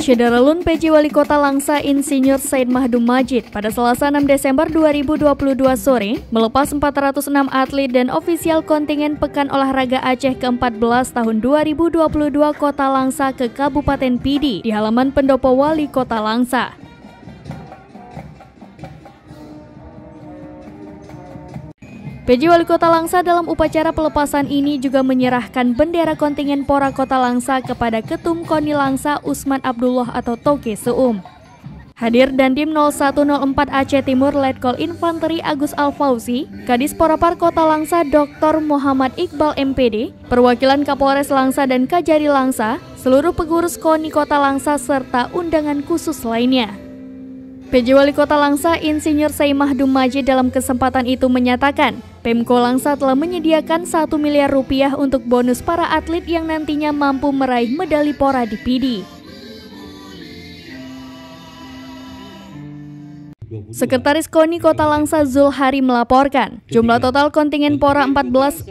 Syederalun PJ Wali Kota Langsa Insinyur Said Mahdum Majid pada Selasa 6 Desember 2022 sore melepas 406 atlet dan ofisial kontingen Pekan Olahraga Aceh ke-14 tahun 2022 Kota Langsa ke Kabupaten Pidi di halaman Pendopo Wali Kota Langsa. PJ Wali Kota Langsa dalam upacara pelepasan ini juga menyerahkan bendera kontingen Pora Kota Langsa kepada Ketum KONI Langsa Usman Abdullah atau Toke Seum. Hadir Dandim 0104 Aceh Timur Letkol Infanteri Agus Al-Fauzi, Kadis Porapar Kota Langsa Dr. Muhammad Iqbal MPD, perwakilan Kapolres Langsa dan Kajari Langsa, seluruh pengurus KONI Kota Langsa serta undangan khusus lainnya. PJ Wali Kota Langsa Insinyur Said Mahdum Majid dalam kesempatan itu menyatakan, Pemko Langsa telah menyediakan 1 miliar rupiah untuk bonus para atlet yang nantinya mampu meraih medali Pora di Pidi. Sekretaris KONI Kota Langsa Zulhari melaporkan, jumlah total kontingen Pora 406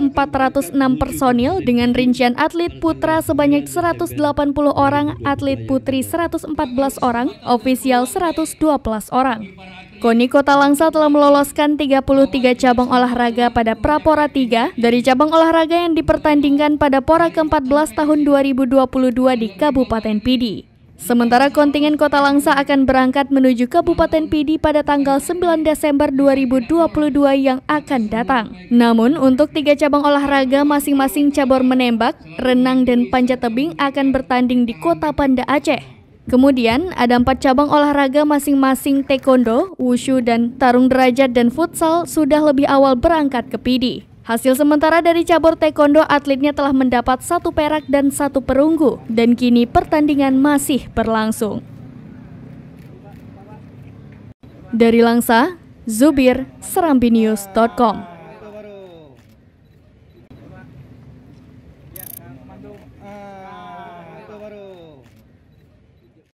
personil dengan rincian atlet putra sebanyak 180 orang, atlet putri 114 orang, ofisial 112 orang. KONI Kota Langsa telah meloloskan 33 cabang olahraga pada Prapora 3 dari cabang olahraga yang dipertandingkan pada Pora ke-14 tahun 2022 di Kabupaten Pidi. Sementara kontingen Kota Langsa akan berangkat menuju Kabupaten Pidi pada tanggal 9 Desember 2022 yang akan datang. Namun untuk 3 cabang olahraga masing-masing cabur menembak, renang dan panjat tebing akan bertanding di Kota Banda Aceh. Kemudian ada 4 cabang olahraga masing-masing taekwondo, wushu dan tarung derajat dan futsal sudah lebih awal berangkat ke Pidi. Hasil sementara dari cabur taekwondo atletnya telah mendapat 1 perak dan 1 perunggu dan kini pertandingan masih berlangsung. Dari Langsa, Zubir, serambinews.com.